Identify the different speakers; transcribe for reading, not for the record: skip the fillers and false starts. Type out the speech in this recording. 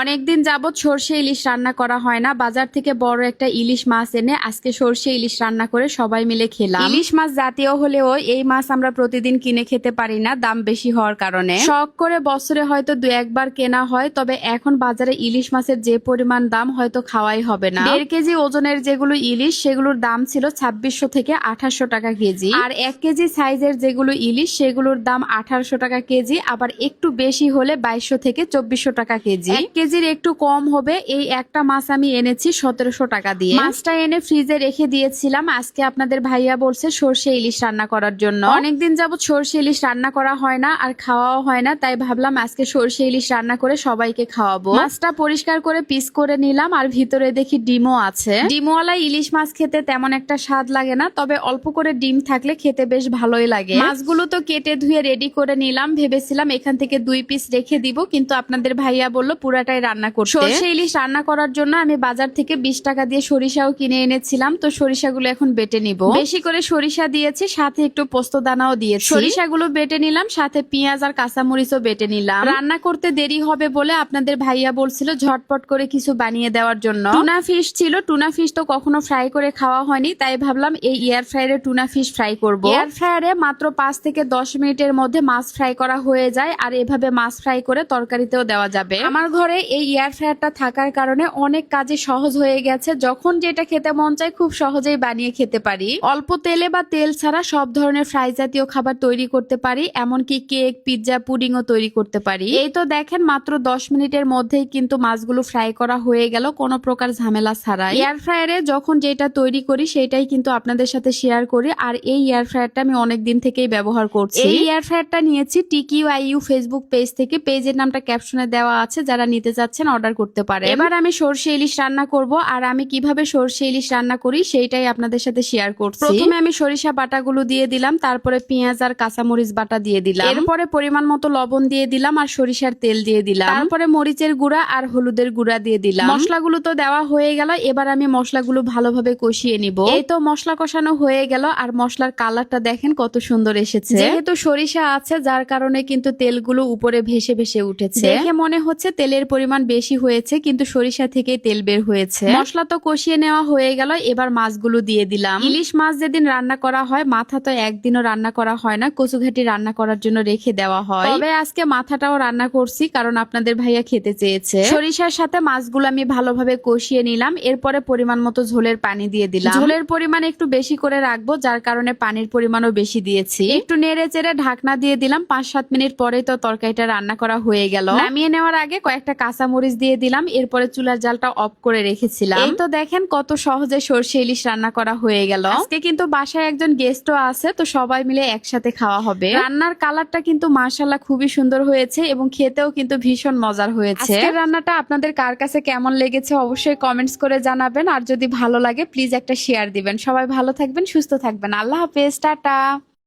Speaker 1: অনেকদিন যাবত সরষে ইলিশ রান্না করা হয় না। বাজার থেকে বড় একটা ইলিশ মাছ এনে আজকে সরষে ইলিশ রান্না করে সবাই মিলে খেলাম। ইলিশ মাছ জাতীয় হলেও এই মাছ আমরা প্রতিদিন কিনে খেতে পারি না, দাম বেশি হওয়ার কারণে। শখ করে বছরে হয়তো 2-1 বার কেনা হয়, তবে এখন বাজারে ইলিশ মাছের যে পরিমাণ দাম হয়তো খাওয়াই হবে না। 1.5 কেজি ওজনের যেগুলো ইলিশ সেগুলোর দাম ছিল 2600 থেকে 2800 টাকা কেজি, আর 1 কেজি সাইজের যেগুলো ইলিশ সেগুলোর দাম 1800 টাকা কেজি, আবার একটু বেশি হলে 2200 থেকে 2400 টাকা কেজি। 1 কেজির একটু কম হবে। এই একটা মাছ আমি এনেছি 1700 টাকা দিয়ে। মাছটা এনে ফ্রিজে রেখে দিয়েছিলাম। আজকে আপনাদের ভাইয়া বলছে সরষে ইলিশ রান্না করার জন্য। অনেকদিন যাবত সরষে ইলিশ রান্না করা হয় না আর খাওয়াও হয় না, তাই ভাবলাম আজকে সরষে ইলিশ রান্না করে সবাইকে খাওয়াবো। মাছটা পরিষ্কার করে পিস করে নিলাম, আর ভিতরে দেখি ডিমও আছে। ডিমওয়ালা ইলিশ মাছ খেতে তেমন একটা স্বাদ লাগে না, তবে অল্প করে ডিম থাকলে খেতে বেশ ভালোই লাগে। মাছগুলো তো কেটে ধুয়ে রেডি করে নিলাম। ভেবেছিলাম এখান থেকে 2 পিস রেখে দিব, কিন্তু আপনাদের ভাইয়া বললো পুরাটাই রান্না করতে। সরষে ইলিশ রান্না করার জন্য আমি বাজার থেকে 20 টাকা দিয়ে সরিষাও কিনে এনেছিলাম। তো সরিষাগুলো এখন বেটে নিব। বেশি করে সরিষা দিয়েছি, সাথে একটু পোস্ত দানাও দিয়েছি। সরিষাগুলো বেটে নিলাম, সাথে পেঁয়াজ আর কাঁচামরিচও বেটে নিলাম। রান্না করতে দেরি হবে বলে আপনাদের ভাইয়া বলছিল ঝটপট করে কিছু বানিয়ে দেওয়ার জন্য। টুনা ফিশ ছিল, টুনা ফিশ তো কখনো ফ্রাই করে খাওয়া হয়নি, তাই ভাবলাম এই এয়ার ফ্রায়ারে টুনা ফিশ ফ্রাই করব। এয়ার ফ্রায়ারে মাত্র 5 থেকে 10 মিনিটের মধ্যে মাছ ফ্রাই করা হয়ে যায়, আর এভাবে মাছ ফ্রাই করে তরকারিতেও দেওয়া যাবে। আমার ঘরে এই এয়ার ফ্রায়ারটা থাকার কারণে অনেক কাজে সহজ হয়ে গেছে। যখন যেটা খেতে মন চায় খুব সহজেই বানিয়ে খেতে পারি। অল্প তেলে বা তেল ছাড়া সব ধরনের ফ্রাই জাতীয় খাবার তৈরি করতে পারি, এমনকি কেক, পিৎজা, পুডিংও তৈরি করতে পারি। এই তো দেখেন মাত্র 10 মিনিটের মধ্যেই কিন্তু মাছগুলো ফ্রাই করা হয়ে গেল, কোনো প্রকার ঝামেলা ছাড়াই। এয়ার ফ্রায়ারে যখন যেটা তৈরি করি সেটাই কিন্তু আপনাদের সাথে শেয়ার করি, আর এই এয়ার ফ্রায়ারটা আমি অনেক দিন থেকেই ব্যবহার করছি। এই এয়ার ফ্রায়ারটা নিয়েছি TQIU ফেসবুক পেজ থেকে। পেজের নামটা ক্যাপশনে দেওয়া আছে, যারা নিতে যাচ্ছেন অর্ডার করতে পারে। এবার আমি সরষে ইলিশ রান্না করব, আর আমি কিভাবে সরষে ইলিশ রান্না করি সেইটাই আপনাদের সাথে শেয়ার করছি। প্রথমে আমি সরিষা বাটাগুলো দিয়ে দিলাম, তারপরে পেঁয়াজ আর কাঁচামরিচ বাটা দিয়ে দিলাম, এরপরে পরিমাণ মতো লবণ দিয়ে দিলাম আর সরিষার তেল দিয়ে দিলাম, তারপরে মরিচের গুঁড়া আর হলুদের গুঁড়া দিয়ে দিলাম। মশলাগুলো তো দেওয়া হয়ে গেল, এবার আমি মশলাগুলো ভালোভাবে কষিয়ে নিব। এই তো মশলা কষানো হয়ে গেল, আর মশলার কালারটা দেখেন কত সুন্দর এসেছে। যেহেতু সরিষা আছে যার কারণে কিন্তু তেলগুলো উপরে ভেসে ভেসে উঠেছে। দেখে মনে হচ্ছে তেলের পরিমাণ বেশি হয়েছে, কিন্তু সরিষা থেকে তেল বের হয়েছে। মশলা তো কষিয়ে নেওয়া হয়ে গেল, এবার মাছগুলো দিয়ে দিলাম। ইলিশ মাছ যেদিন রান্না করা হয়, মাথা তো একদিনও রান্না করা হয় না, কচুঘাটি রান্না করার জন্য রেখে দেওয়া হয়। তবে আজকে মাথাটাও রান্না করছি, কারণ আপনাদের ভাইয়া খেতে চেয়েছে। সরিষার সাথে মাছগুলো আমি ভালোভাবে কষিয়ে নিলাম, এরপরে পরিমাণ মতো ঝোলের পানি দিয়ে দিলাম। ঝোলের পরিমাণ একটু বেশি করে রাখবো, যার কারণে পানির পরিমাণও বেশি দিয়েছি। একটু নেড়ে চেড়ে ঢাকনা দিয়ে দিলাম। 5-7 মিনিট পরে তো তরকারিটা রান্না করা হয়ে গেল। নামিয়ে নেওয়ার আগে কয়েকটা কাঁচামরিচ দিয়ে দিলাম, এরপরে চুলার জালটা অফ করে রেখেছিলাম। এই তো দেখেন কত সহজে সরষে ইলিশ রান্না করা হয়ে গেল। আজকে কিন্তু বাসায় একজন গেস্টও আছে, তো সবাই মিলে একসাথে খাওয়া হবে। রান্নার কালারটা কিন্তু মাশাআল্লাহ খুবই সুন্দর হয়েছে, এবং খেতেও কিন্তু ভীষণ মজার হয়েছে। আজকের রান্নাটা আপনাদের কার কাছে কেমন লেগেছে অবশ্যই কমেন্টস করে জানাবেন, আর যদি ভালো লাগে প্লিজ একটা শেয়ার দিবেন। সবাই ভালো থাকবেন, সুস্থ থাকবেন। আল্লাহ হাফেজ, টাটা।